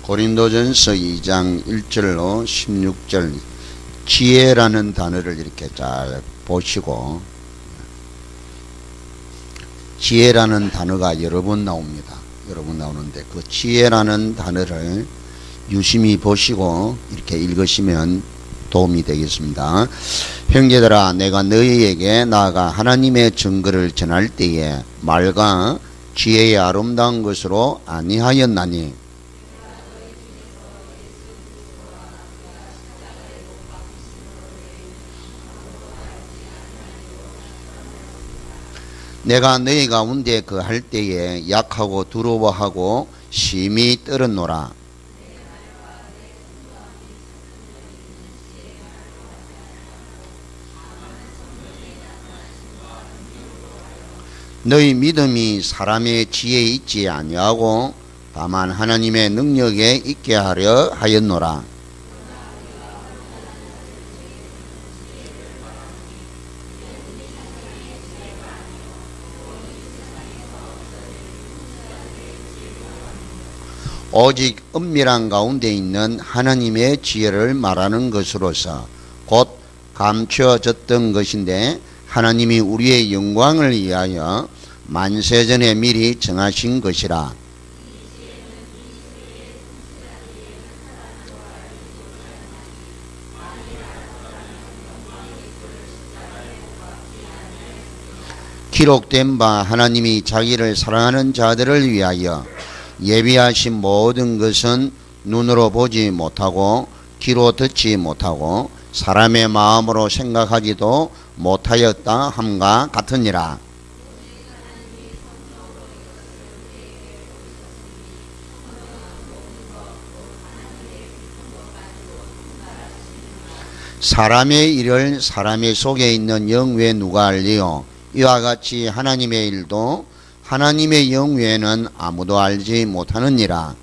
고린도전서 2장 1절로 16절 지혜라는 단어를 이렇게 잘 보시고, 지혜라는 단어가 여러 번 나옵니다. 여러 번 나오는데 그 지혜라는 단어를 유심히 보시고 이렇게 읽으시면 도움이 되겠습니다. 형제들아, 내가 너희에게 나아가 하나님의 증거를 전할 때에 말과 지혜의 아름다운 것으로 아니하였나니, 내가 너희 가운데 거할 때에 약하고 두려워하고 심히 떨었노라. 너희 믿음이 사람의 지혜에 있지 아니하고 다만 하나님의 능력에 있게 하려 하였노라. 오직 은밀한 가운데 있는 하나님의 지혜를 말하는 것으로서 곧 감춰졌던 것인데 하나님이 우리의 영광을 위하여 만세전에 미리 정하신 것이라. 기록된 바 하나님이 자기를 사랑하는 자들을 위하여 예비하신 모든 것은 눈으로 보지 못하고 귀로 듣지 못하고 사람의 마음으로 생각하지도 못하였다 함과 같으니라. 사람의 일을 사람의 속에 있는 영 외에 누가 알리요? 이와 같이 하나님의 일도 하나님의 영 외에는 아무도 알지 못하느니라.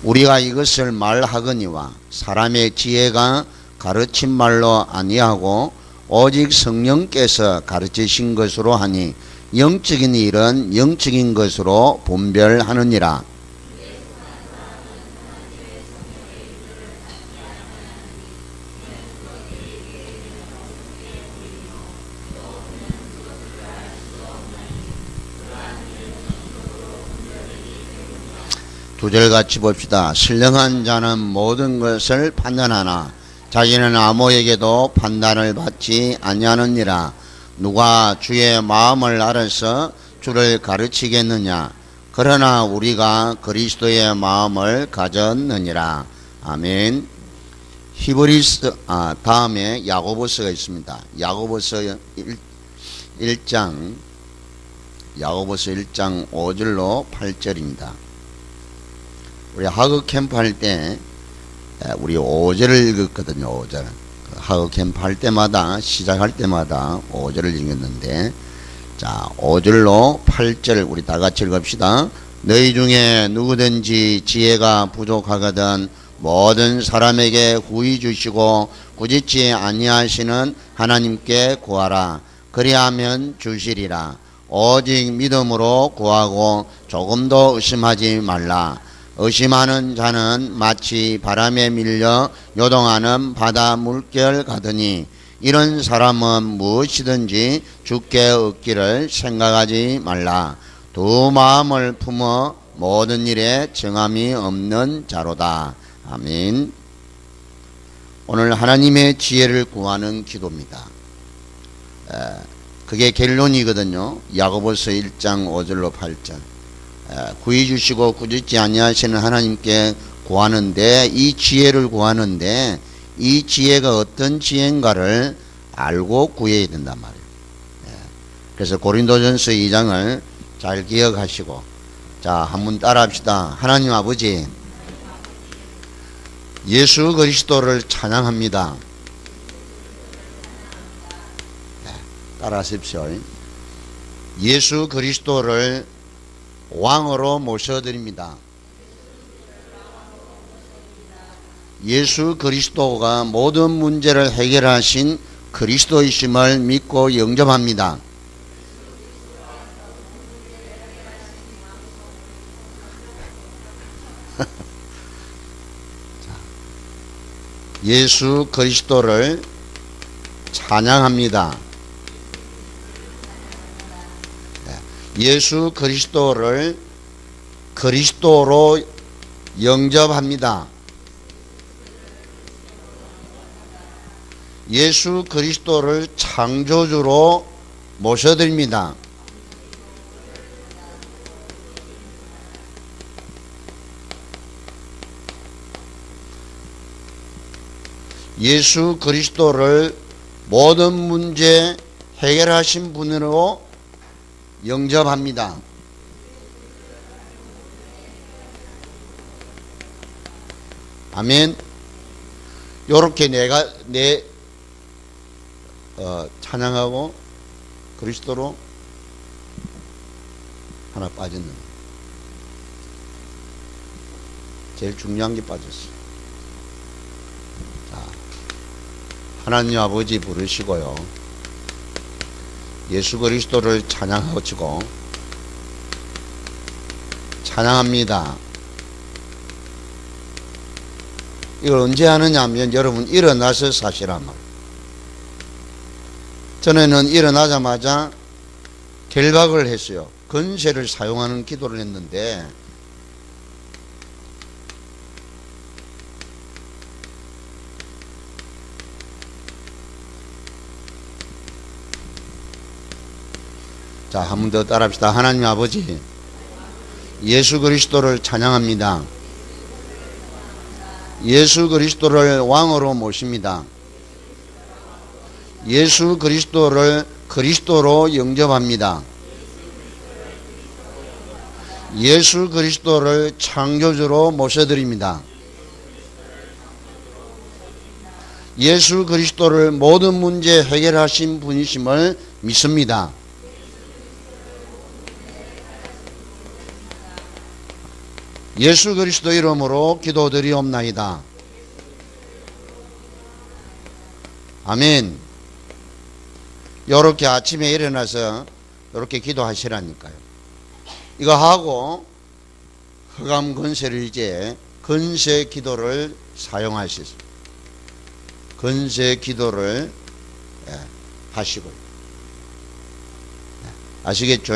우리가 이것을 말하거니와 사람의 지혜가 가르친 말로 아니하고 오직 성령께서 가르치신 것으로 하니 영적인 일은 영적인 것으로 분별하느니라. 두 절 같이 봅시다. 신령한 자는 모든 것을 판단하나 자기는 아무에게도 판단을 받지 아니하느니라. 누가 주의 마음을 알아서 주를 가르치겠느냐? 그러나 우리가 그리스도의 마음을 가졌느니라. 아멘. 히브리서 다음에 야고보서가 있습니다. 야고보서 1장 5절로 8절입니다. 우리 학업 캠프 할 때 우리 5절을 읽었거든요. 5절. 학업 캠프 할 때마다 시작할 때마다 5절을 읽었는데, 자 5절로 8절 우리 다 같이 읽읍시다. 너희 중에 누구든지 지혜가 부족하거든 모든 사람에게 후히 주시고 꾸짖지 아니하시는 하나님께 구하라. 그리하면 주시리라. 오직 믿음으로 구하고 조금도 의심하지 말라. 의심하는 자는 마치 바람에 밀려 요동하는 바다 물결 같으니 이런 사람은 무엇이든지 주께 얻기를 생각하지 말라. 두 마음을 품어 모든 일에 정함이 없는 자로다. 아멘. 오늘 하나님의 지혜를 구하는 기도입니다. 그게 결론이거든요. 야고보서 1장 5절로 8절. 구해 주시고 꾸짖지 아니하시는 하나님께 구하는데, 이 지혜를 구하는데 이 지혜가 어떤 지혜인가를 알고 구해야 된단 말이에요. 그래서 고린도전서 2장을 잘 기억하시고, 자 한번 따라합시다. 하나님 아버지, 예수 그리스도를 찬양합니다. 따라하십시오. 예수 그리스도를 왕으로 모셔드립니다. 예수 그리스도가 모든 문제를 해결하신 그리스도이심을 믿고 영접합니다. 예수 그리스도를 찬양합니다. 예수 그리스도를 그리스도로 영접합니다. 예수 그리스도를 창조주로 모셔드립니다. 예수 그리스도를 모든 문제 해결하신 분으로 영접합니다. 아멘. 요렇게 찬양하고 그리스도로 하나 빠졌는데 제일 중요한 게 빠졌어요. 자, 하나님 아버지 부르시고요. 예수 그리스도를 찬양하시고 찬양합니다. 이걸 언제 하느냐 하면 여러분 일어나서 사시란 말. 전에는 일어나자마자 결박을 했어요. 건세를 사용하는 기도를 했는데 자, 한 번 더 따라합시다. 하나님 아버지, 예수 그리스도를 찬양합니다. 예수 그리스도를 왕으로 모십니다. 예수 그리스도를 그리스도로 영접합니다. 예수 그리스도를 창조주로 모셔드립니다. 예수 그리스도를 모든 문제 해결하신 분이심을 믿습니다. 예수 그리스도 이름으로 기도드리옵나이다. 아멘. 요렇게 아침에 일어나서 요렇게 기도하시라니까요. 이거 하고 흑암 권세를 이제 건세 기도를 사용하시죠. 건세 기도를 하시고 아시겠죠?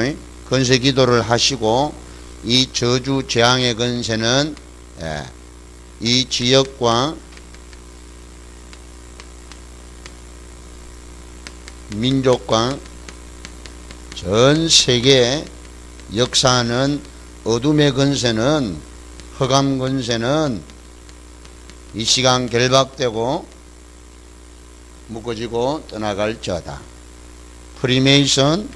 건세 기도를 하시고 이 저주 재앙의 건세는 이 지역과 민족과 전 세계에 역사하는 어둠의 건세는, 흑암 건세는 이 시간 결박되고 묶어지고 떠나갈지어다. 프리메이슨,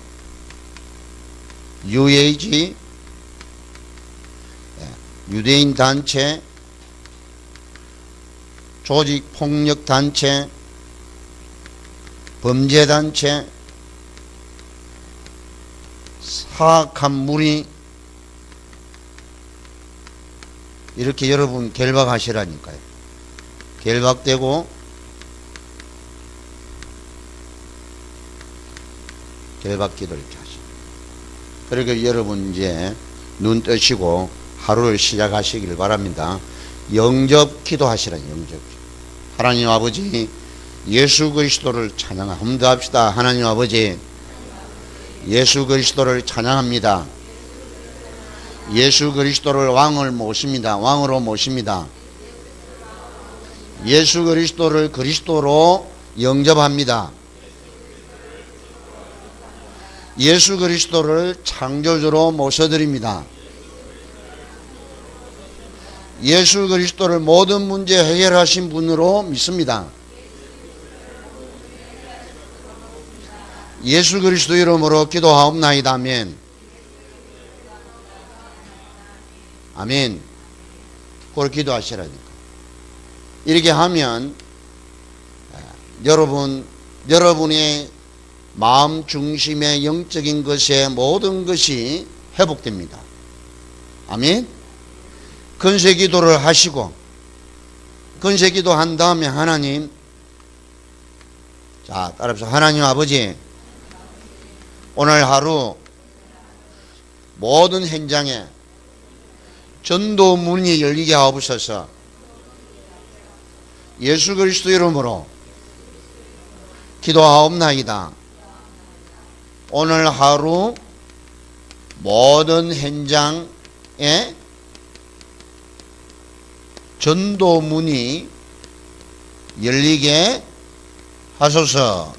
UAG, 유대인 단체, 조직 폭력 단체, 범죄 단체, 사악한 무리, 이렇게 여러분 결박하시라니까요. 결박되고 결박 기도를 이렇게 하시죠. 그러니까 여러분 이제 눈 뜨시고 하루를 시작하시길 바랍니다. 영접 기도하시라니. 영접. 하나님 아버지, 예수 그리스도를 찬양합니다. 합시다. 하나님 아버지, 예수 그리스도를 찬양합니다. 예수 그리스도를 왕을 모십니다. 왕으로 모십니다. 예수 그리스도를 그리스도로 영접합니다. 예수 그리스도를 창조주로 모셔드립니다. 예수 그리스도를 모든 문제 해결하신 분으로 믿습니다. 예수 그리스도 이름으로 기도하옵나이다. 아멘. 아멘. 그걸 기도하시라니까. 이렇게 하면 여러분의 마음 중심의 영적인 것에 모든 것이 회복됩니다. 아멘. 건세 기도를 하시고 건세기도 한 다음에 하나님, 자 따라합시다. 하나님 아버지, 오늘 하루 모든 현장에 전도 문이 열리게 하옵소서. 예수 그리스도 이름으로 기도하옵나이다. 오늘 하루 모든 현장에 전도 문이 열리게 하소서.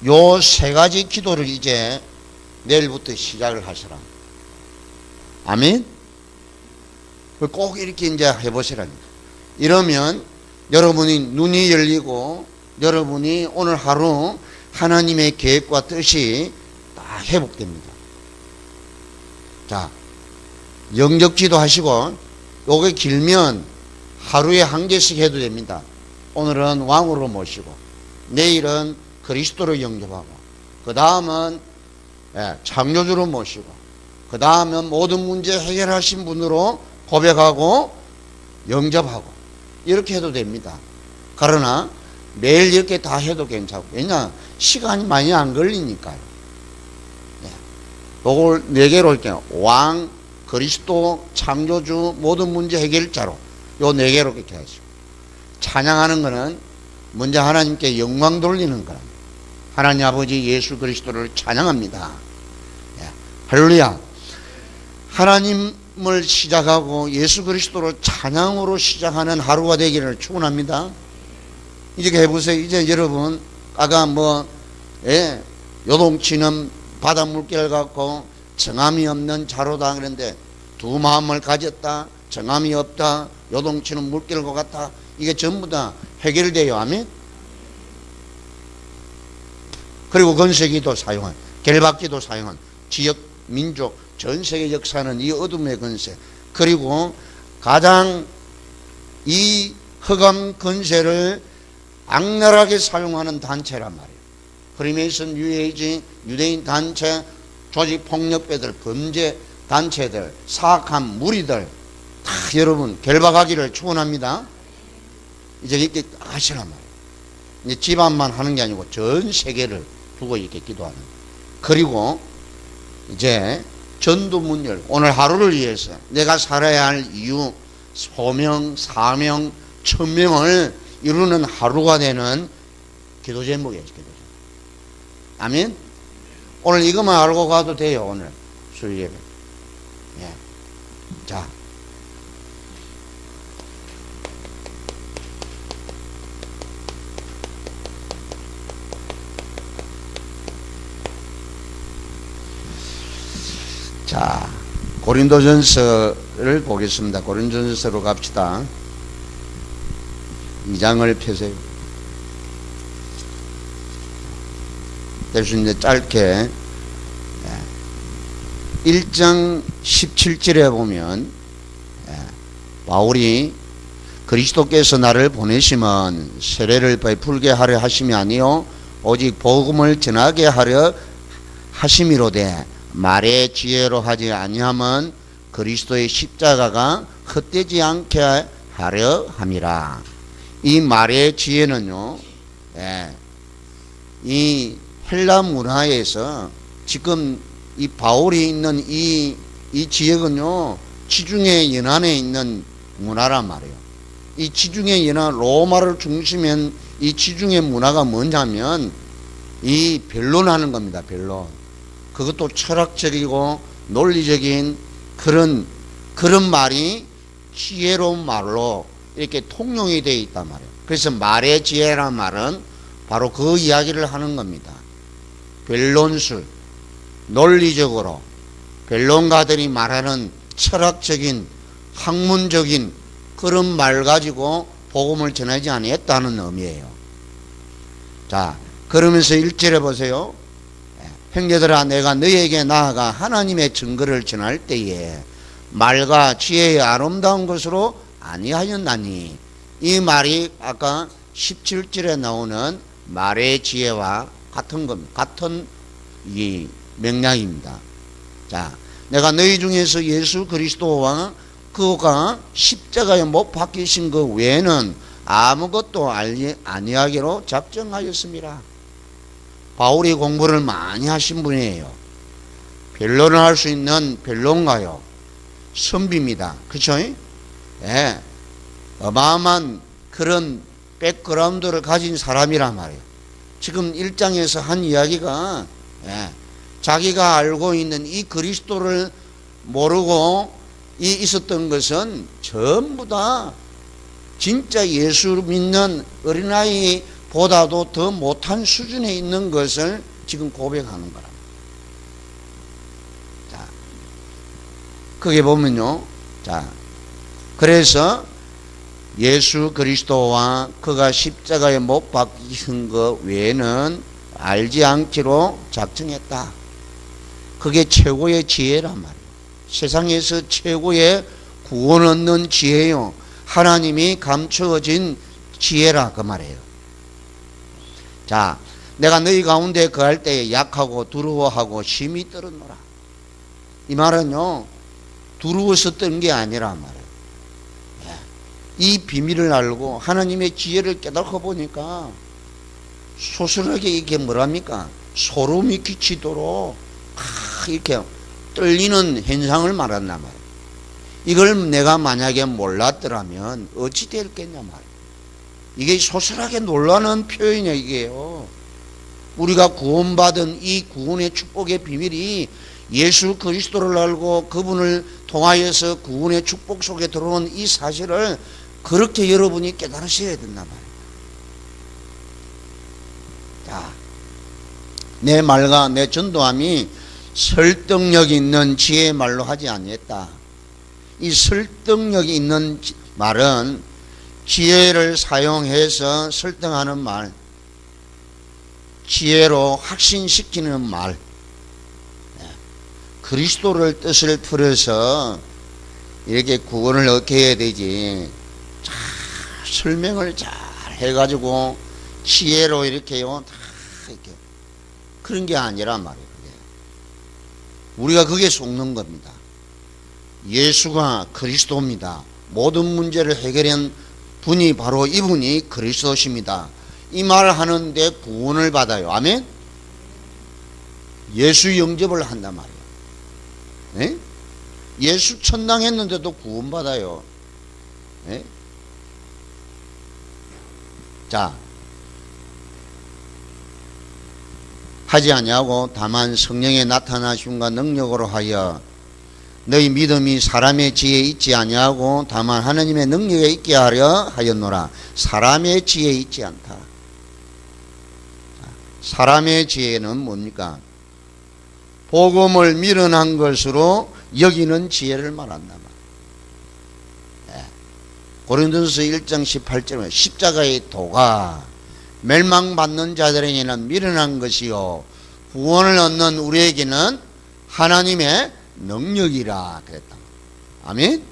요 세 가지 기도를 이제 내일부터 시작을 하시라. 아멘? 꼭 이렇게 이제 해보시라니까. 이러면 여러분이 눈이 열리고 여러분이 오늘 하루 하나님의 계획과 뜻이 다 회복됩니다. 자, 영접기도 하시고, 요게 길면 하루에 한 개씩 해도 됩니다. 오늘은 왕으로 모시고, 내일은 그리스도로 영접하고, 그 다음은 창조주로 모시고, 그 다음은 모든 문제 해결하신 분으로 고백하고 영접하고, 이렇게 해도 됩니다. 그러나 매일 이렇게 다 해도 괜찮고, 왜냐 시간이 많이 안 걸리니까요. 요걸 4개로 이렇게 왕, 그리스도, 창조주, 모든 문제 해결자로 요 4개로 이렇게 하시고, 찬양하는 거는 먼저 하나님께 영광 돌리는 거랍니다. 하나님 아버지 예수 그리스도를 찬양합니다. 할렐루야. 하나님을 시작하고 예수 그리스도를 찬양으로 시작하는 하루가 되기를 축원합니다. 이렇게 해보세요. 이제 여러분 아까 요동치는 바다 물결 같고 정함이 없는 자로다 그런데, 두 마음을 가졌다, 정함이 없다, 요동치는 물결과 같다, 이게 전부 다 해결돼요. 아멘. 그리고 건세기도 사용한, 결박기도 사용한 지역, 민족, 전 세계 역사는 이 어둠의 건세, 그리고 가장 이 흑암 건세를 악랄하게 사용하는 단체란 말이에요. 프리메이슨, 뉴에이지, 유대인 단체, 조직폭력배들, 범죄 단체들, 사악한 무리들 다 여러분 결박하기를 축원합니다. 이제 이렇게 하시란 말이에요. 이제 집안만 하는 게 아니고 전 세계를 두고 이렇게 기도하는. 그리고 이제 전도문열, 오늘 하루를 위해서 내가 살아야 할 이유, 소명, 사명, 천명을 이루는 하루가 되는 기도 제목이에요. 기도 제목. 아멘. 오늘 이것만 알고 가도 돼요. 오늘 수요 예배. 예. 자, 자, 고린도전서를 보겠습니다. 고린도전서로 갑시다. 2장을 펴세요. 대신 이제 짧게 1장 17절에 보면 바울이 그리스도께서 나를 보내시면 세례를 베풀게 하려 하심이 아니요 오직 복음을 전하게 하려 하심이로되 말의 지혜로 하지 아니하면 그리스도의 십자가가 헛되지 않게 하려 함이라. 이 말의 지혜는요, 이 헬라 문화에서 지금 이 바울이 있는 이 지역은요, 지중해 연안에 있는 문화란 말이에요. 이 지중해 연안, 로마를 중심한 이 지중해 문화가 뭐냐면 이 변론하는 겁니다. 변론. 그것도 철학적이고 논리적인 그런 말이 지혜로운 말로 이렇게 통용이 되어 있단 말이에요. 그래서 말의 지혜란 말은 바로 그 이야기를 하는 겁니다. 변론술, 논리적으로 변론가들이 말하는 철학적인 학문적인 그런 말 가지고 복음을 전하지 아니했다는 의미예요. 자, 그러면서 1절에 보세요. 형제들아, 내가 너희에게 나아가 하나님의 증거를 전할 때에 말과 지혜의 아름다운 것으로 아니하였나니, 이 말이 아까 17절에 나오는 말의 지혜와 같은 겁니다. 같은 이 맥락입니다. 자, 내가 너희 중에서 예수 그리스도와 그가 십자가에 못 박히신 그 외에는 아무것도 아니하기로 작정하였습니다. 바울이 공부를 많이 하신 분이에요. 변론을 할 수 있는 변론가요. 선비입니다. 그쵸? 예. 어마어마한 그런 백그라운드를 가진 사람이란 말이에요. 지금 1장에서 한 이야기가 자기가 알고 있는 이 그리스도를 모르고 있었던 것은 전부 다 진짜 예수 믿는 어린아이보다도 더 못한 수준에 있는 것을 지금 고백하는 거랍니다. 자, 거기 보면요. 자, 그래서 예수 그리스도와 그가 십자가에 못 박히신 것 외에는 알지 않기로 작정했다. 그게 최고의 지혜란 말이에요. 세상에서 최고의 구원 얻는 지혜요. 하나님이 감추어진 지혜라 그 말이에요. 자, 내가 너희 가운데 거할 때에 약하고 두려워하고 심히 떨었노라. 이 말은요, 두려워서 뜬 게 아니라 말이에요. 이 비밀을 알고 하나님의 지혜를 깨닫고 보니까 소설하게 이게 뭐랍니까? 소름이 끼치도록 이렇게 떨리는 현상을 말한단 말이에요. 이걸 내가 만약에 몰랐더라면 어찌 됐겠냐 말이에요. 이게 소설하게 놀라는 표현이에요. 이게요. 우리가 구원받은 이 구원의 축복의 비밀이 예수 그리스도를 알고 그분을 통하여서 구원의 축복 속에 들어온 이 사실을 그렇게 여러분이 깨달으셔야 된단 말이에요. 자, 내 말과 내 전도함이 설득력 있는 지혜의 말로 하지 아니했다. 이 설득력 있는 말은 지혜를 사용해서 설득하는 말, 지혜로 확신시키는 말, 그리스도를 뜻을 풀어서 이렇게 구원을 얻게 해야 되지. 잘 설명을 잘 해가지고 지혜로 이렇게요, 다 이렇게 그런 게 아니란 말이에요. 우리가 그게 속는 겁니다. 예수가 그리스도입니다. 모든 문제를 해결한 분이 바로 이분이 그리스도십니다. 이 말을 하는데 구원을 받아요. 아멘? 예수 영접을 한단 말이에요. 네? 예수 천당했는데도 구원받아요. 네? 자, 하지 아니하고 다만 성령의 나타나심과 능력으로 하여 너희 믿음이 사람의 지혜에 있지 아니하고 다만 하나님의 능력에 있게 하려 하였노라. 사람의 지혜에 있지 않다. 사람의 지혜는 뭡니까? 복음을 미련한 것으로 여기는 지혜를 말한다. 고린도서 1장 18절에 십자가의 도가 멸망받는 자들에게는 미련한 것이요 구원을 얻는 우리에게는 하나님의 능력이라 그랬다. 아멘.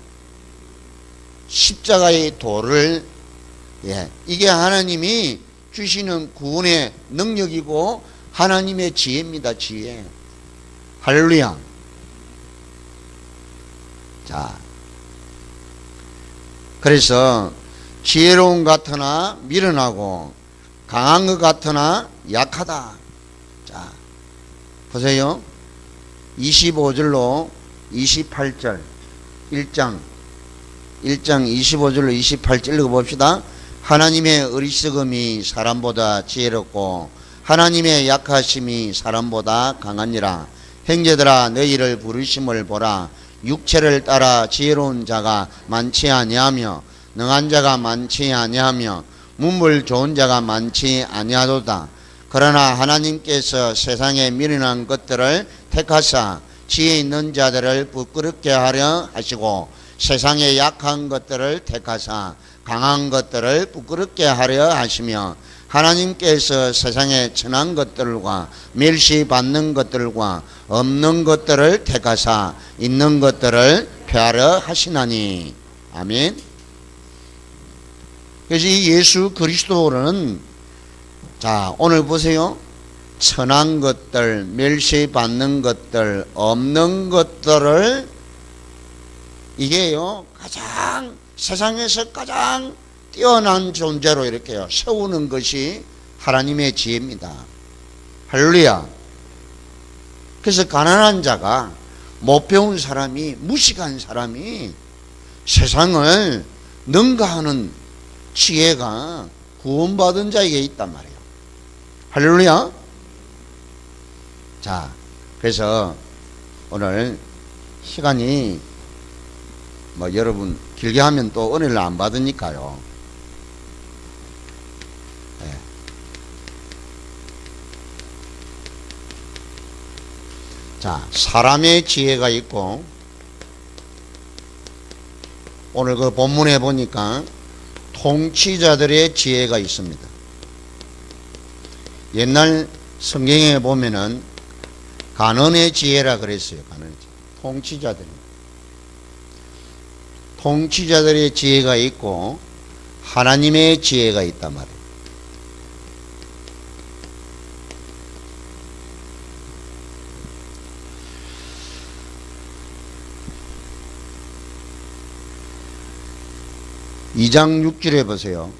십자가의 도를 이게 하나님이 주시는 구원의 능력이고 하나님의 지혜입니다. 지혜. 할렐루야. 자, 그래서 지혜로운 것 같으나 미련하고 강한 것 같으나 약하다. 자, 보세요. 25절로 28절 1장 25절로 28절 읽어봅시다. 하나님의 어리석음이 사람보다 지혜롭고 하나님의 약하심이 사람보다 강하니라. 형제들아 너희를 부르심을 보라. 육체를 따라 지혜로운 자가 많지 아니하며 능한 자가 많지 아니하며 문물 좋은 자가 많지 아니하도다. 그러나 하나님께서 세상에 미련한 것들을 택하사 지혜 있는 자들을 부끄럽게 하려 하시고 세상에 약한 것들을 택하사 강한 것들을 부끄럽게 하려 하시며 하나님께서 세상에 천한 것들과 멸시받는 것들과 없는 것들을 택하사 있는 것들을 폐하려 하시나니. 아멘. 그래서 이 예수 그리스도는 자 오늘 보세요. 천한 것들, 멸시받는 것들, 없는 것들을 이게요, 가장, 세상에서 가장 뛰어난 존재로 이렇게요, 세우는 것이 하나님의 지혜입니다. 할렐루야. 그래서 가난한 자가, 못 배운 사람이, 무식한 사람이 세상을 능가하는 지혜가 구원받은 자에게 있단 말이에요. 할렐루야. 자, 그래서 오늘 시간이 여러분 길게 하면 또 은혜를 안 받으니까요. 네. 자, 사람의 지혜가 있고, 오늘 그 본문에 보니까 통치자들의 지혜가 있습니다. 옛날 성경에 보면은 간언의 지혜라 그랬어요. 간언의 지혜. 통치자들의 지혜가 있고 하나님의 지혜가 있단 말이에요. (2장 6절에) 보세요.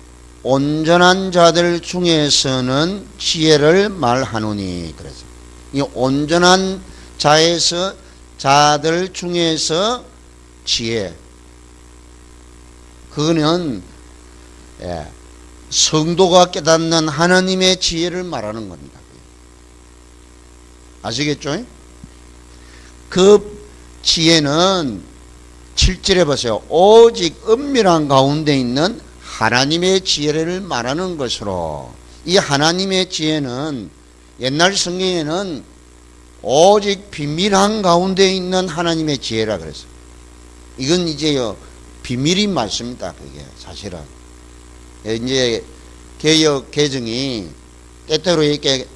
온전한 자들 중에서는 지혜를 말하노니. 그래서 이 온전한 자들 중에서 지혜, 그거는 성도가 깨닫는 하나님의 지혜를 말하는 겁니다. 아시겠죠? 그 지혜는 7절에 보세요. 오직 은밀한 가운데 있는 하나님의 지혜를 말하는 것으로, 이 하나님의 지혜는 옛날 성경에는 오직 비밀한 가운데 있는 하나님의 지혜라 그랬어요. 이건 이제요, 비밀이 맞습니다. 그게 사실은. 이제 개역 개정이 때때로 이렇게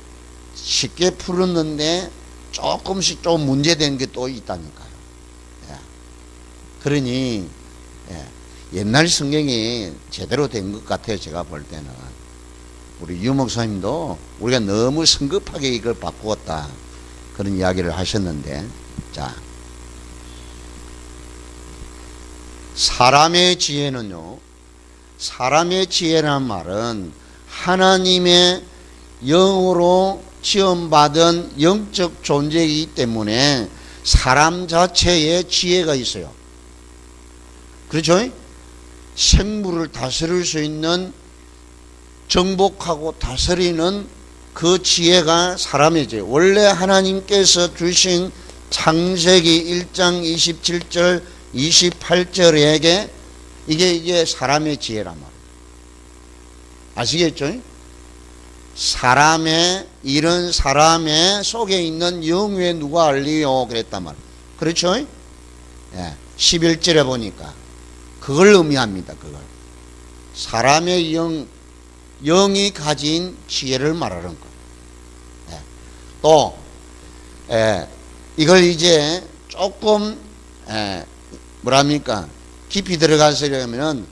쉽게 풀었는데 조금씩 좀 문제된 게 또 있다니까요. 그러니 옛날 성경이 제대로 된 것 같아요. 제가 볼 때는. 우리 유 목사님도 우리가 너무 성급하게 이걸 바꾸었다, 그런 이야기를 하셨는데, 자, 사람의 지혜는요, 사람의 지혜란 말은 하나님의 영으로 지음받은 영적 존재이기 때문에 사람 자체에 지혜가 있어요. 그렇죠? 생물을 다스릴 수 있는, 정복하고 다스리는 그 지혜가 사람의 지혜. 원래 하나님께서 주신 창세기 1장 27절 28절에게 이게 사람의 지혜란 말이에요. 아시겠죠? 사람의, 이런 사람의 속에 있는 영에 누가 알리요? 그랬단 말이에요. 그렇죠? 11절에 보니까 그걸 의미합니다. 그걸. 사람의 영이 가진 지혜를 말하는 것. 또 이걸 이제 조금 뭐랍니까? 깊이 들어가서 이러면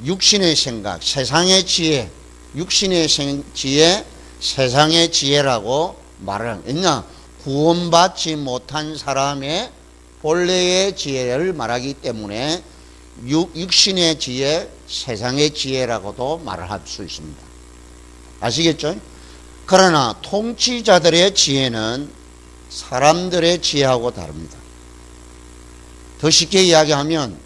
육신의 생각, 세상의 지혜, 육신의 지혜, 세상의 지혜라고 말을 했냐? 구원받지 못한 사람의 본래의 지혜를 말하기 때문에 육신의 지혜, 세상의 지혜라고도 말을 할 수 있습니다. 아시겠죠? 그러나 통치자들의 지혜는 사람들의 지혜하고 다릅니다. 더 쉽게 이야기하면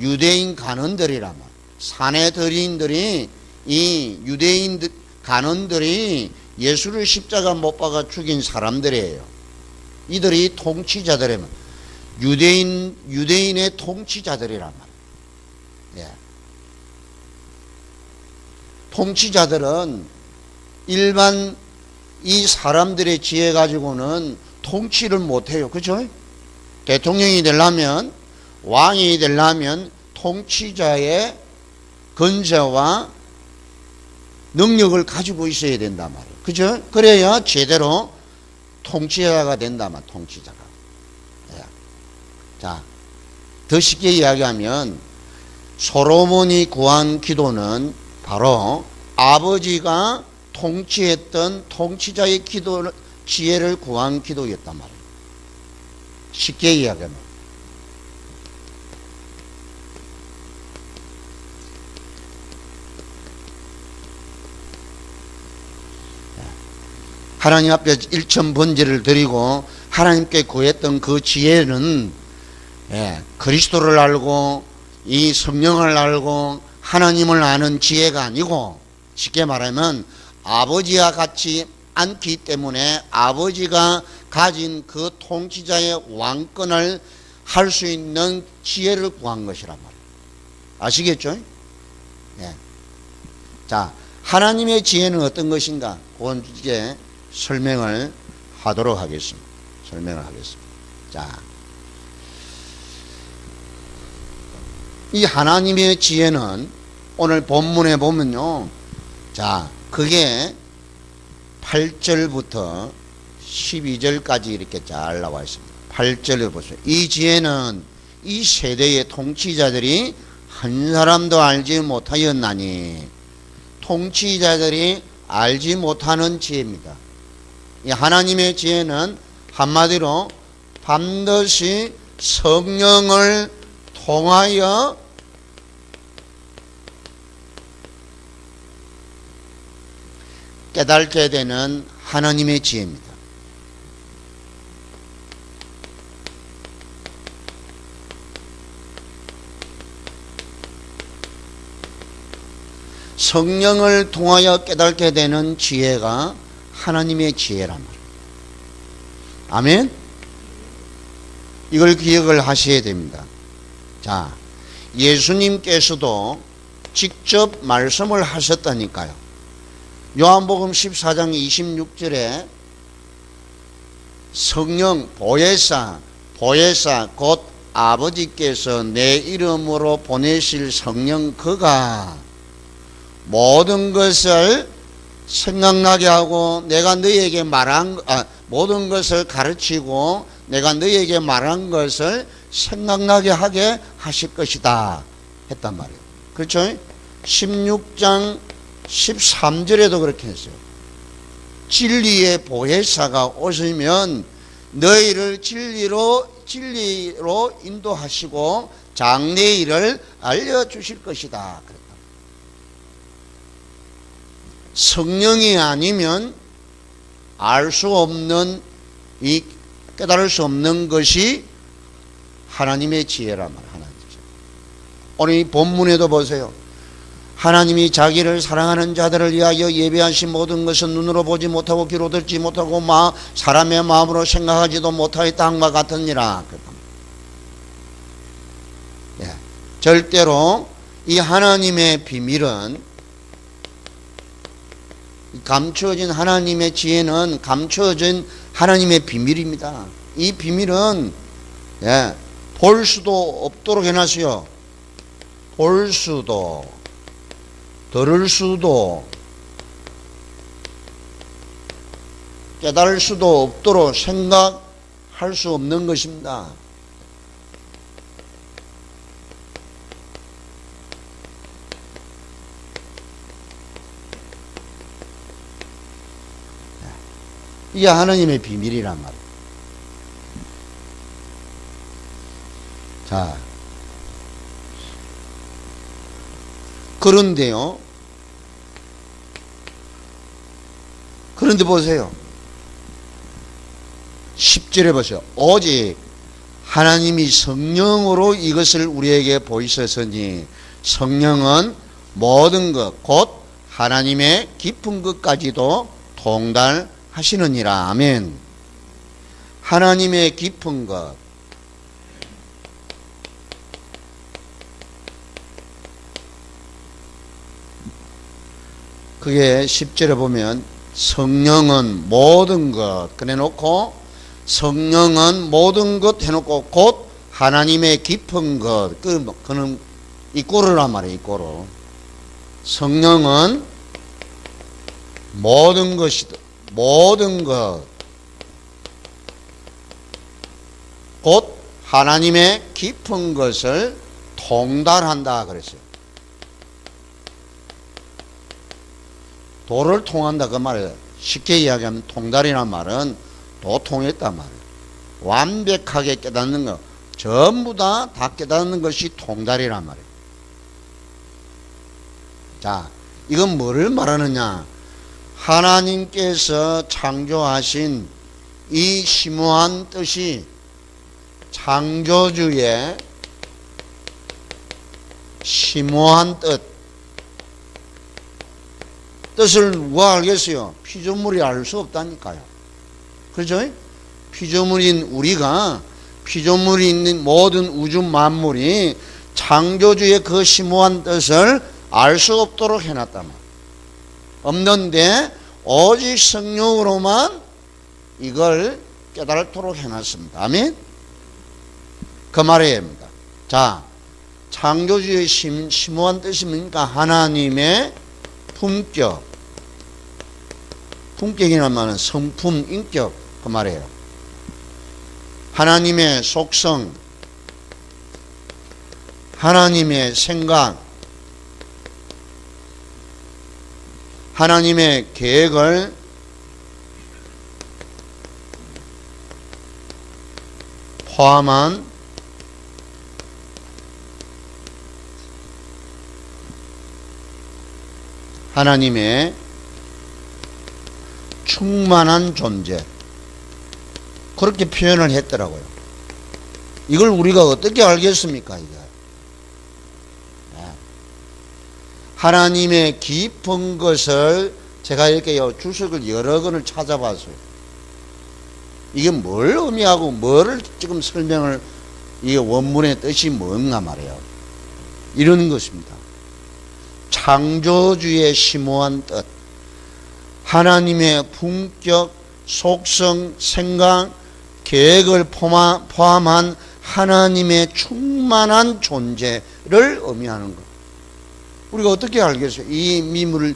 유대인 간원들이라면, 사내 들인들이, 이 유대인 간원들이 예수를 십자가 못 박아 죽인 사람들이에요. 이들이 통치자들이면 유대인의 통치자들이란 말이에요. 통치자들은 일반 이 사람들의 지혜 가지고는 통치를 못해요. 그렇죠? 대통령이 되려면, 왕이 되려면 통치자의 건재와 능력을 가지고 있어야 된단 말이에요. 그죠? 그래야 제대로 통치자가 된단 말이에요. 통치자가. 자, 더 쉽게 이야기하면 솔로몬이 구한 기도는 바로 아버지가 통치했던 통치자의 지혜를 구한 기도였단 말이에요. 쉽게 이야기하면. 하나님 앞에 일천 번제를 드리고 하나님께 구했던 그 지혜는 그리스도를 알고 이 성령을 알고 하나님을 아는 지혜가 아니고, 쉽게 말하면 아버지와 같이 않기 때문에 아버지가 가진 그 통치자의 왕권을 할 수 있는 지혜를 구한 것이란 말이에요. 아시겠죠? 자, 하나님의 지혜는 어떤 것인가? 그건 이제 설명을 하도록 하겠습니다. 자, 이 하나님의 지혜는 오늘 본문에 보면요, 자, 그게 8절부터 12절까지 이렇게 잘 나와 있습니다. 8절을 보세요. 이 지혜는 이 세대의 통치자들이 한 사람도 알지 못하였나니, 통치자들이 알지 못하는 지혜입니다. 이 하나님의 지혜는 한마디로 반드시 성령을 통하여 깨닫게 되는 하나님의 지혜입니다. 성령을 통하여 깨닫게 되는 지혜가 하나님의 지혜란 말이에요. 아멘? 이걸 기억을 하셔야 됩니다. 자, 예수님께서도 직접 말씀을 하셨다니까요. 요한복음 14장 26절에 성령 보혜사 곧 아버지께서 내 이름으로 보내실 성령 그가 모든 것을 생각나게 하고 내가 너희에게 말한 모든 것을 가르치고 내가 너희에게 말한 것을 생각나게 하게 하실 것이다 했단 말이에요. 그렇죠? 16장 13절에도 그렇게 했어요. 진리의 보혜사가 오시면 너희를 진리로 인도하시고 장래의 일을 알려주실 것이다. 성령이 아니면 알 수 없는, 이 깨달을 수 없는 것이 하나님의 지혜란 말이에요. 하나님의 지혜. 오늘 이 본문에도 보세요. 하나님이 자기를 사랑하는 자들을 위하여 예비하신 모든 것은 눈으로 보지 못하고 귀로 듣지 못하고 사람의 마음으로 생각하지도 못하였다 함과 같으니라. 절대로 이 하나님의 비밀은, 감추어진 하나님의 지혜는 감추어진 하나님의 비밀입니다. 이 비밀은 볼 수도 없도록 해놨어요. 볼 수도, 들을 수도, 깨달을 수도 없도록 생각할 수 없는 것입니다. 이게 하나님의 비밀이란 말이에요. 자, 그런데요, 그런데 보세요. 10절에 보세요. 오직 하나님이 성령으로 이것을 우리에게 보이셨으니 성령은 모든 것, 곧 하나님의 깊은 것까지도 통달하시느니라. 아멘. 하나님의 깊은 것, 그게 10절에 보면 성령은 모든 것 그래 놓고, 성령은 모든 것 해놓고 곧 하나님의 깊은 것, 그는 이꼬르란 말이에요. 이꼬르. 성령은 모든 것이다. 모든 것 곧 하나님의 깊은 것을 통달한다 그랬어요. 도를 통한다 그 말이에요. 쉽게 이야기하면 통달이란 말은 도 통했단 말이에요. 완벽하게 깨닫는 것, 전부 다 깨닫는 것이 통달이란 말이에요. 자, 이건 뭐를 말하느냐? 하나님께서 창조하신 이 심오한 뜻이 창조주의 심오한 뜻을 누가 알겠어요? 피조물이 알 수 없다니까요. 그렇죠? 피조물인 우리가, 피조물이 있는 모든 우주 만물이 창조주의 그 심오한 뜻을 알 수 없도록 해놨단 말이에요. 없는데 오직 성령으로만 이걸 깨달도록 해놨습니다. 아멘? 그 말입니다. 자, 창조주의 심오한 뜻이 뭡니까? 하나님의 품격. 품격이란 말은 성품, 인격, 그 말이에요. 하나님의 속성, 하나님의 생각, 하나님의 계획을 포함한 하나님의 충만한 존재, 그렇게 표현을 했더라고요. 이걸 우리가 어떻게 알겠습니까? 이거 하나님의 깊은 것을 제가 이렇게 주석을 여러 권을 찾아봤어요. 이게 뭘 의미하고 뭐를 지금 설명을, 이 원문의 뜻이 뭔가 말이에요. 이런 것입니다. 창조주의 심오한 뜻, 하나님의 품격, 속성, 생각, 계획을 포함한 하나님의 충만한 존재를 의미하는 것. 우리가 어떻게 알겠어요? 이 미물을,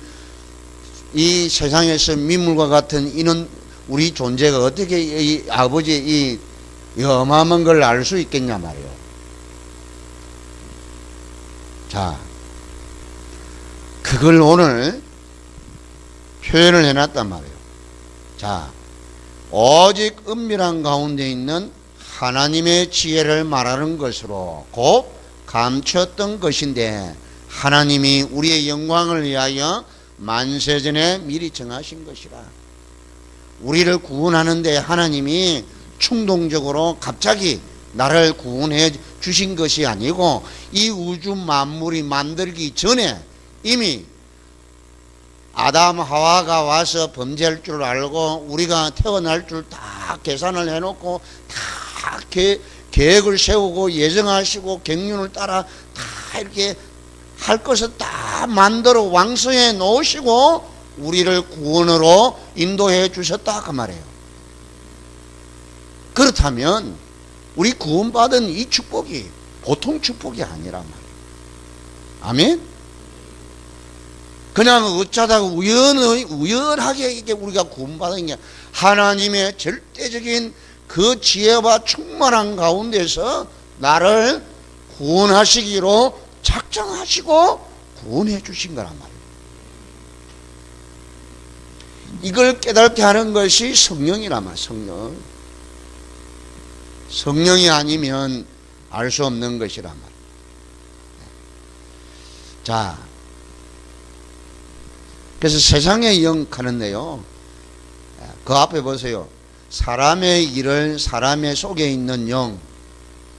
이 세상에서 미물과 같은 이는 우리 존재가 어떻게 이 아버지의 이 어마어마한 걸 알 수 있겠냐 말이에요. 자, 그걸 오늘 표현을 해놨단 말이에요. 자, 오직 은밀한 가운데 있는 하나님의 지혜를 말하는 것으로 곧 감췄던 것인데, 하나님이 우리의 영광을 위하여 만세전에 미리 정하신 것이라. 우리를 구원하는데 하나님이 충동적으로 갑자기 나를 구원해 주신 것이 아니고, 이 우주 만물이 만들기 전에 이미 아담 하와가 와서 범죄할 줄 알고 우리가 태어날 줄 다 계산을 해놓고 다 계획을 세우고 예정하시고 경륜을 따라 다 이렇게 할 것을 다 만들어 완성해 놓으시고 우리를 구원으로 인도해 주셨다 그 말이에요. 그렇다면 우리 구원받은 이 축복이 보통 축복이 아니란 말이에요. 아멘? 그냥 어쩌다가 우연하게 이게 우리가 구원받은 게 하나님의 절대적인 그 지혜와 충만한 가운데서 나를 구원하시기로 작정하시고 구원해 주신 거란 말이에요. 이걸 깨닫게 하는 것이 성령이란 말이에요. 성령. 성령이 아니면 알 수 없는 것이란 말이에요. 자, 그래서 세상의 영 하는데요, 그 앞에 보세요. 사람의 일을 사람의 속에 있는 영,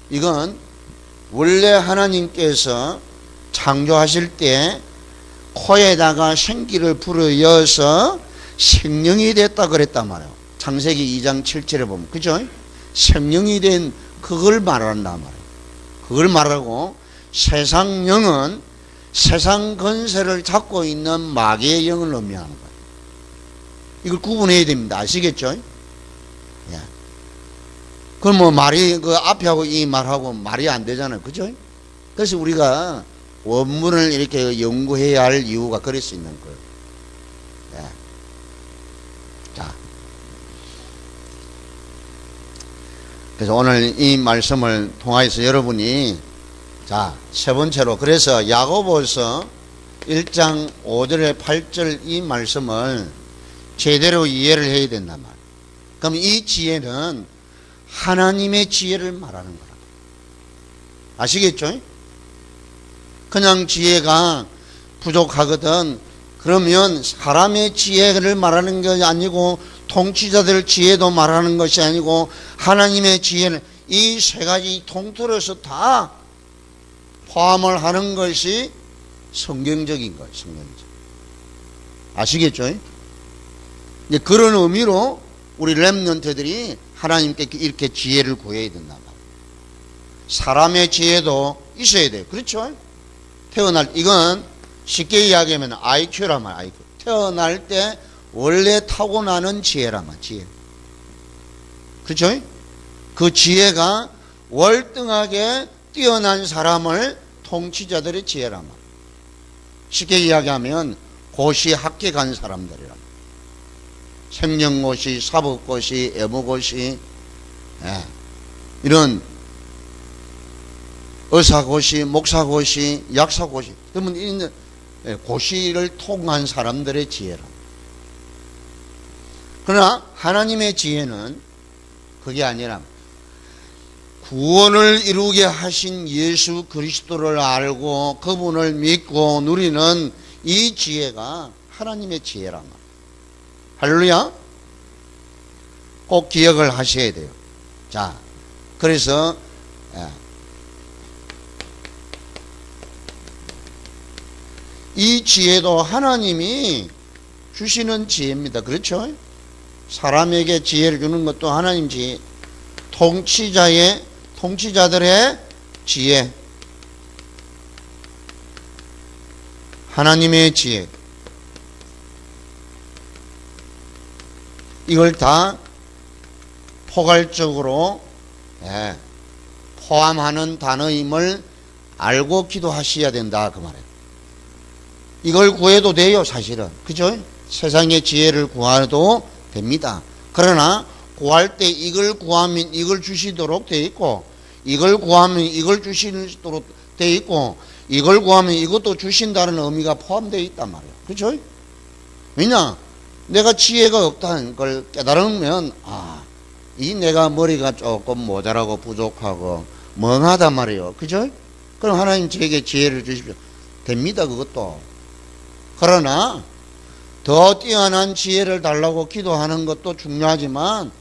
이건 원래 하나님께서 창조하실 때 코에다가 생기를 불어넣어서 생명이 됐다 그랬단 말이에요. 창세기 2장 7절에 보면, 그죠? 생명이 된 그걸 말한단 말이에요. 그걸 말하고, 세상 영은 세상 건세를 잡고 있는 마귀의 영을 의미하는 거예요. 이걸 구분해야 됩니다. 아시겠죠? 예. 그럼 뭐 말이 그 앞에 하고 이 말하고 말이 안 되잖아요. 그죠? 그래서 우리가 원문을 이렇게 연구해야 할 이유가 그럴 수 있는 거예요. 예. 자. 그래서 오늘 이 말씀을 통하여서 여러분이, 자, 세 번째로, 그래서 야고보서 1장 5절에 8절 이 말씀을 제대로 이해를 해야 된단 말이에요. 그럼 이 지혜는 하나님의 지혜를 말하는 거라. 아시겠죠? 그냥 지혜가 부족하거든 그러면 사람의 지혜를 말하는 것이 아니고 통치자들 지혜도 말하는 것이 아니고 하나님의 지혜는 이 세 가지 통틀어서 다 포함을 하는 것이 성경적인 거예요. 성경적. 아시겠죠? 이제 그런 의미로 우리 렘넌트들이 하나님께 이렇게 지혜를 구해야 된단 말이에요. 사람의 지혜도 있어야 돼요. 그렇죠? 이건 쉽게 이야기하면 IQ란 말이에요. IQ. 태어날 때 원래 타고나는 지혜란 말이에요. 지혜. 그렇죠? 그 지혜가 월등하게 뛰어난 사람을 통치자들의 지혜란 말이에요. 쉽게 이야기하면 고시 학교 간 사람들이란 말이에요. 생명고시, 사법고시, 애무고시, 이런 의사고시, 목사고시, 약사고시, 그러면 이 고시를 통한 사람들의 지혜라. 그러나 하나님의 지혜는 그게 아니라 구원을 이루게 하신 예수 그리스도를 알고 그분을 믿고 누리는 이 지혜가 하나님의 지혜란 말이에요. 할렐루야. 꼭 기억을 하셔야 돼요. 자, 그래서 이 지혜도 하나님이 주시는 지혜입니다. 그렇죠? 사람에게 지혜를 주는 것도 하나님 지혜. 통치자들의 지혜. 하나님의 지혜. 이걸 다 포괄적으로 포함하는 단어임을 알고 기도하셔야 된다 그 말이에요. 이걸 구해도 돼요 사실은. 그죠? 세상의 지혜를 구해도 됩니다. 그러나 구할 때 이걸 구하면 이걸 주시도록 돼 있고 이걸 구하면 이걸 주시도록 돼 있고 이걸 구하면 이것도 주신다는 의미가 포함되어 있단 말이에요. 그죠? 왜냐? 내가 지혜가 없다는 걸 깨달으면 이 내가 머리가 조금 모자라고 부족하고 멍하단 말이에요. 그죠? 그럼 하나님 저에게 지혜를 주십시오. 됩니다. 그것도. 그러나 더 뛰어난 지혜를 달라고 기도하는 것도 중요하지만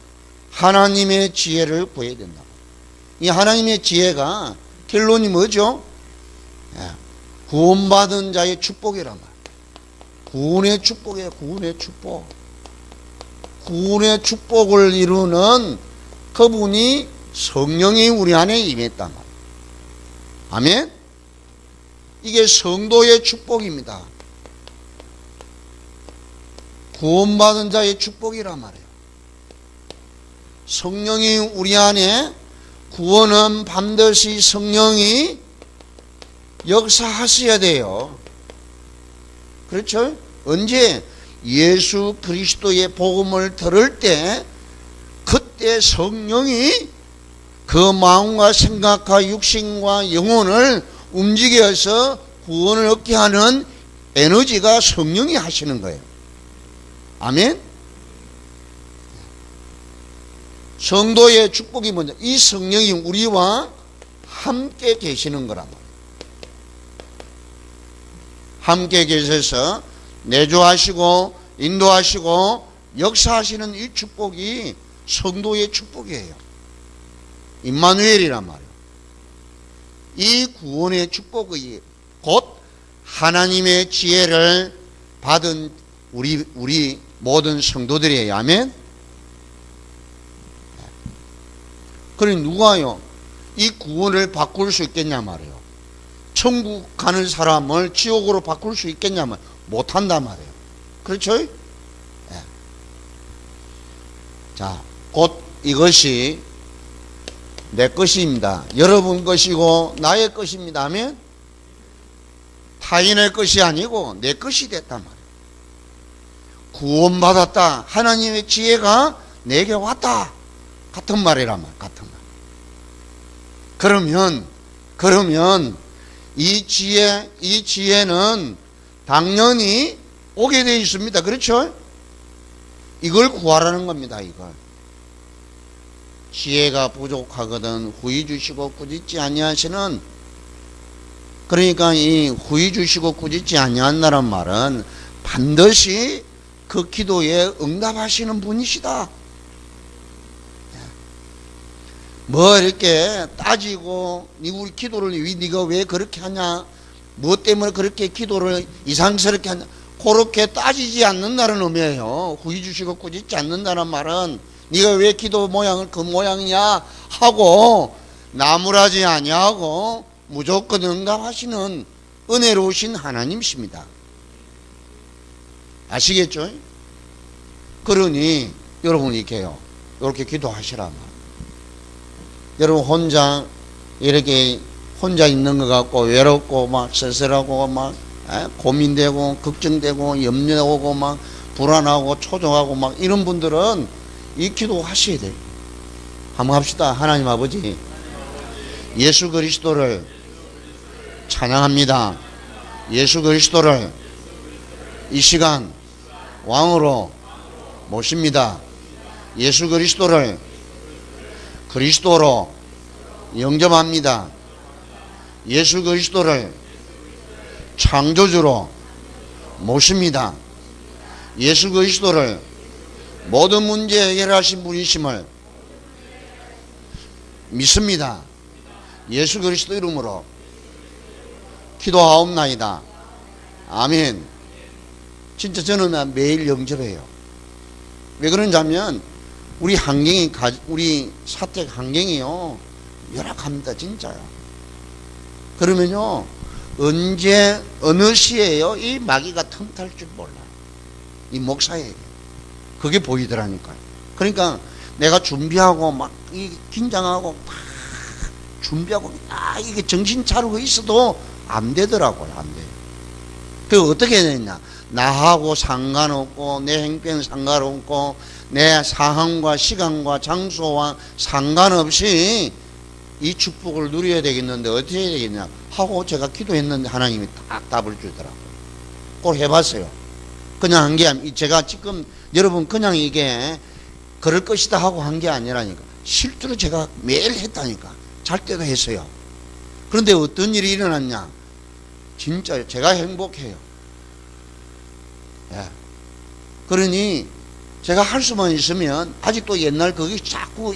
하나님의 지혜를 구해야 된다. 이 하나님의 지혜가 결론이 뭐죠? 구원받은 자의 축복이란 말이에요. 구원의 축복이에요. 구원의 축복. 구원의 축복을 이루는 그분이 성령이 우리 안에 임했단 말이에요. 아멘? 이게 성도의 축복입니다. 구원받은 자의 축복이란 말이에요. 성령이 우리 안에 구원은 반드시 성령이 역사하셔야 돼요. 그렇죠? 언제? 예수 그리스도의 복음을 들을 때 그때 성령이 그 마음과 생각과 육신과 영혼을 움직여서 구원을 얻게 하는 에너지가 성령이 하시는 거예요. 아멘? 성도의 축복이 뭐냐? 이 성령이 우리와 함께 계시는 거란 말이에요. 함께 계셔서 내주하시고 인도하시고 역사하시는 이 축복이 성도의 축복이에요. 임마누엘이란 말이에요. 이 구원의 축복이 곧 하나님의 지혜를 받은 우리 모든 성도들이에요. 아멘? 그러니 누가요? 이 구원을 바꿀 수 있겠냐 말이에요. 천국 가는 사람을 지옥으로 바꿀 수 있겠냐 말이에요. 못한단 말이에요. 그렇죠? 네. 자, 곧 이것이 내 것입니다. 여러분 것이고 나의 것입니다. 아멘? 타인의 것이 아니고 내 것이 됐단 말이에요. 구원받았다. 하나님의 지혜가 내게 왔다. 같은 말이란 말, 같은 말. 그러면 이 지혜는 당연히 오게 되어 있습니다. 그렇죠? 이걸 구하라는 겁니다. 이걸. 지혜가 부족하거든 후히 주시고 꾸짖지 아니하시는, 그러니까 이 후히 주시고 꾸짖지 아니한다는 말은 반드시 그 기도에 응답하시는 분이시다. 뭐 이렇게 따지고 우리 기도를 네가 왜 그렇게 하냐, 무엇 때문에 그렇게 기도를 이상스럽게 하냐, 그렇게 따지지 않는다는 의미예요. 구이 주시고 꾸짖지 않는다는 말은 네가 왜 기도 모양을 그 모양이냐 하고 나무라지 아니하고 무조건 응답하시는 은혜로우신 하나님이십니다. 아시겠죠? 그러니 여러분 이렇게 기도하시라. 여러분 혼자 이렇게 혼자 있는 것 같고 외롭고 막 쓸쓸하고 막 고민되고 걱정되고 염려하고 막 불안하고 초조하고 막 이런 분들은 이 기도 하셔야 돼요. 한번 합시다. 하나님 아버지, 예수 그리스도를 찬양합니다. 예수 그리스도를 이 시간 왕으로 모십니다. 예수 그리스도를 그리스도로 영접합니다. 예수 그리스도를 창조주로 모십니다. 예수 그리스도를 모든 문제 해결하신 분이심을 믿습니다. 예수 그리스도 이름으로 기도하옵나이다. 아멘. 진짜 저는 매일 영접해요. 왜 그런지 하면 우리 환경이, 우리 사택 환경이요 열악합니다. 진짜요. 그러면요 언제 어느 시에요 이 마귀가 틈탈 줄 몰라요. 이 목사에게 그게 보이더라니까요. 그러니까 내가 준비하고 막 긴장하고 막 준비하고 이게 정신 차리고 있어도 안 되더라고요. 안 돼요. 그 어떻게 되냐, 나하고 상관없고 내 행편 상관없고 내 상황과 시간과 장소와 상관없이 이 축복을 누려야 되겠는데 어떻게 해야 되겠냐 하고 제가 기도했는데 하나님이 딱 답을 주더라고요. 꼭 해봤어요. 그냥 한 게, 제가 지금 여러분 그냥 이게 그럴 것이다 하고 한 게 아니라니까. 실제로 제가 매일 했다니까. 잘 때도 했어요. 그런데 어떤 일이 일어났냐, 진짜 제가 행복해요. 예. 그러니 제가 할 수만 있으면, 아직도 옛날 거기 자꾸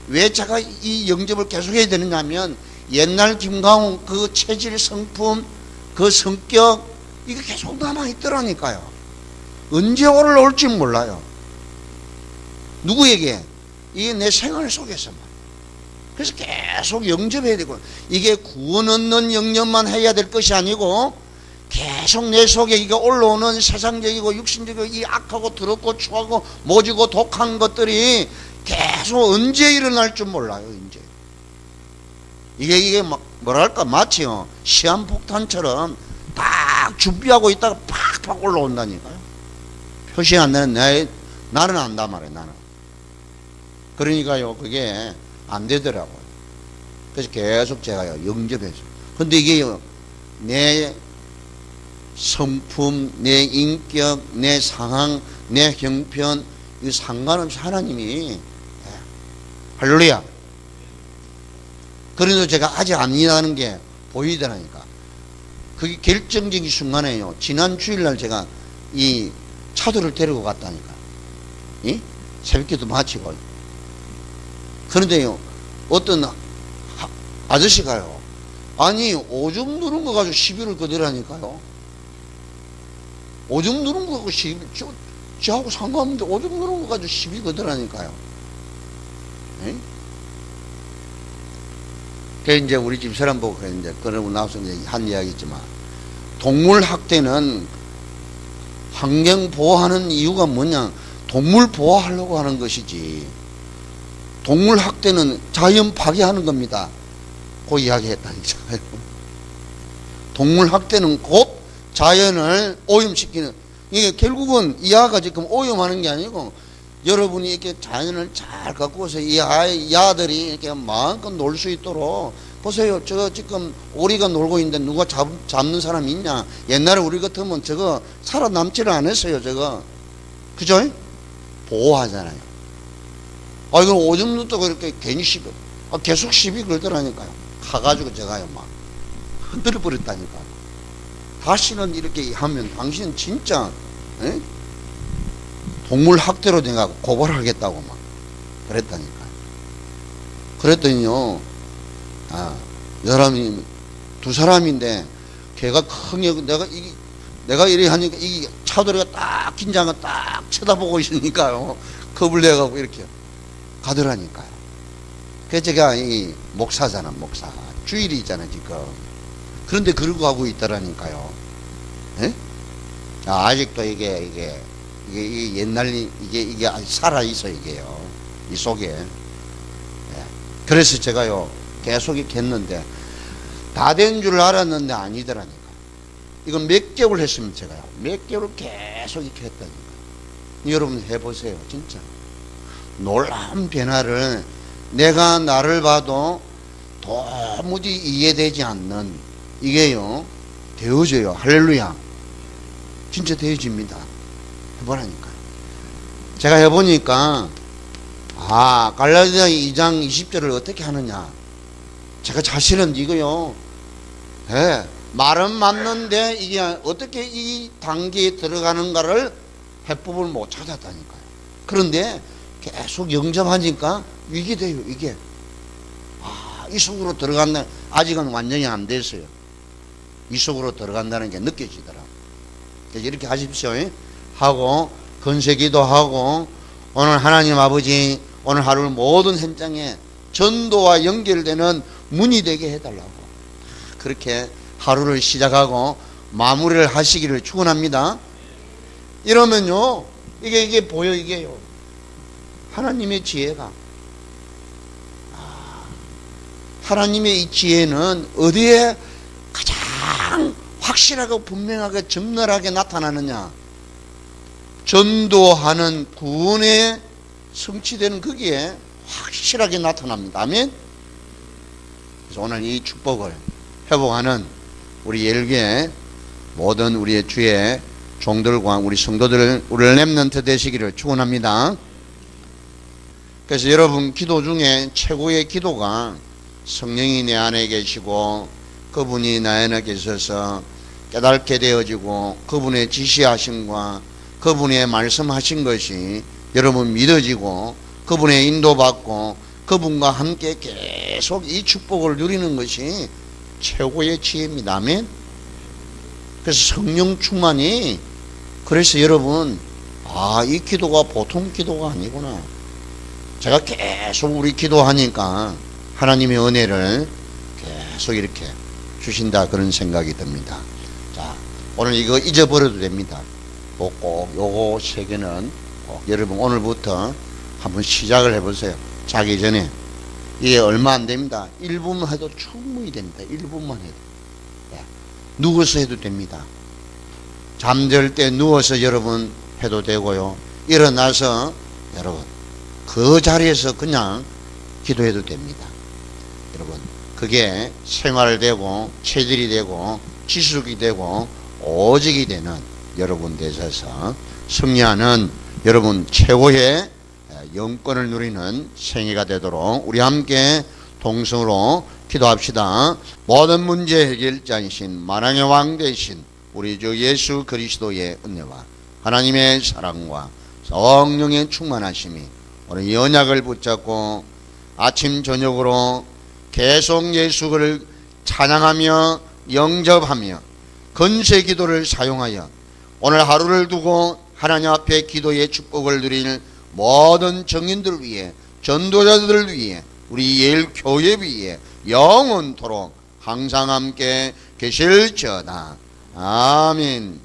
왜 제가 이 영접을 계속 해야 되느냐 하면, 옛날 김강훈 그 체질, 성품, 그 성격, 이게 계속 남아있더라니까요. 언제 올라올지 몰라요. 누구에게? 이게 내 생활 속에서만. 그래서 계속 영접해야 되고, 이게 구원 얻는 영접만 해야 될 것이 아니고 계속 내 속에 이게 올라오는 세상적이고 육신적이고 이 악하고 더럽고 추하고 모지고 독한 것들이 계속 언제 일어날 줄 몰라요. 이제 이게 막 뭐랄까 마치요 시한폭탄처럼 딱 준비하고 있다가 팍팍 올라온다니까요. 표시 안 되는 나는 안다 말이에요. 나는. 그러니까요 그게 안 되더라고요. 그래서 계속 제가요 영접해서. 근데 이게요 내 성품, 내 인격, 내 상황, 내 형편, 이 상관없이 하나님이, 할렐루야. 그래도 제가 아직 아니라는 게 보이더라니까. 그게 결정적인 순간에요. 지난 주일날 제가 이 차도를 데리고 갔다니까. 이? 새벽기도 마치고. 그런데요, 어떤 아저씨가요, 아니, 오줌 누른 거 가지고 시비를 거더라니까요. 오줌 누른 거 가지고 시비, 저하고 상관없는데 오줌 누른 거 가지고 시비 거더라니까요. 그 이제 우리 집 사람 보고 그랬는데, 그러고 나서 이제 한 이야기지만, 동물 학대는 환경 보호하는 이유가 뭐냐? 동물 보호하려고 하는 것이지. 동물 학대는 자연 파괴하는 겁니다. 그 이야기 했다니까요. 동물 학대는 곧 자연을 오염시키는, 이게 결국은 이 아가 지금 오염하는 게 아니고, 여러분이 이렇게 자연을 잘 가꾸어서 이 야들이 이렇게 마음껏 놀 수 있도록, 보세요. 저 지금 오리가 놀고 있는데 누가 잡는 사람이 있냐? 옛날에 우리 같으면 저거 살아남지를 않았어요. 저거. 그죠? 보호하잖아요. 이거 오줌 누도 그렇게 괜히 시비, 계속 시비 걸더라니까요. 가가지고 제가요, 막 흔들어 버렸다니까. 다시는 이렇게 하면 당신은 진짜 에? 동물 학대로 돼가고 고발하겠다고 막 그랬다니까. 그랬더니요, 이 사람이 두 사람인데 걔가 크게 내가 이래 하니까 이 차돌이가 딱 긴장을 딱 쳐다보고 있으니까요, 겁을 내가고 이렇게 가더라니까요. 그래서 제가 이 목사잖아, 목사 주일이잖아 지금. 그런데 그러고 가고 있더라니까요. 에? 아직도 이게 옛날 이게 아직 살아 있어 이게요, 이 속에. 예. 그래서 제가요 계속 이렇게 했는데 다 된 줄 알았는데 아니더라니까. 이건 몇 개월 했으면 제가요 몇 개월 계속 이렇게 했다니까. 여러분 해보세요. 진짜 놀라운 변화를 내가 나를 봐도 도무지 이해되지 않는 이게요 되어져요. 할렐루야. 진짜 되어집니다. 해보라니까요. 제가 해보니까 갈라디아 2장 20절을 어떻게 하느냐. 제가 자신은 이거요, 예, 말은 맞는데 이게 어떻게 이 단계에 들어가는가를 해법을 못 찾았다니까요. 그런데 계속 영접하니까 이게 돼요. 이게 이 속으로 들어간다. 아직은 완전히 안 됐어요. 이 속으로 들어간다는 게 느껴지더라. 그래서 이렇게 하십시오. 하고 건세기도 하고 오늘 하나님 아버지 오늘 하루 모든 현장에 전도와 연결되는 문이 되게 해달라고 그렇게 하루를 시작하고 마무리를 하시기를 축원합니다. 이러면요 이게 보여. 이게요 하나님의 지혜가, 하나님의 이 지혜는 어디에 가장 확실하고 분명하게 적나라하게 나타나느냐. 전도하는 구원에 성취되는 거기에 확실하게 나타납니다. 아멘. 그래서 오늘 이 축복을 회복하는 우리 열교의 모든 우리의 주의 종들과 우리 성도들, 우리 렘넌트 되시기를 축원합니다. 그래서 여러분 기도 중에 최고의 기도가 성령이 내 안에 계시고 그분이 나 안에 계셔서 깨닫게 되어지고 그분의 지시하심과 그분의 말씀하신 것이 여러분 믿어지고 그분의 인도받고 그분과 함께 계속 이 축복을 누리는 것이 최고의 지혜입니다. 아멘. 그래서 성령 충만이, 그래서 여러분 이 기도가 보통 기도가 아니구나. 제가 계속 우리 기도하니까 하나님의 은혜를 계속 이렇게 주신다 그런 생각이 듭니다. 자, 오늘 이거 잊어버려도 됩니다. 꼭 요거 세 개는 여러분 오늘부터 한번 시작을 해보세요. 자기 전에. 이게 얼마 안 됩니다. 1분만 해도 충분히 됩니다. 1분만 해도. 누워서 해도 됩니다. 잠들 때 누워서 여러분 해도 되고요. 일어나서 여러분 그 자리에서 그냥 기도해도 됩니다. 여러분 그게 생활되고 체질이 되고 지속이 되고 오직이 되는 여러분 되셔서 승리하는 여러분 최고의 영권을 누리는 생애가 되도록 우리 함께 동성으로 기도합시다. 모든 문제 해결자이신 만왕의 왕 되신 우리 주 예수 그리스도의 은혜와 하나님의 사랑과 성령의 충만하심이 오늘 연약을 붙잡고 아침 저녁으로 계속 예수를 찬양하며 영접하며 건세 기도를 사용하여 오늘 하루를 두고 하나님 앞에 기도의 축복을 누릴 모든 정인들 위해 전도자들 위해 우리 예일 교회 위에 영원토록 항상 함께 계실지어다. 아멘.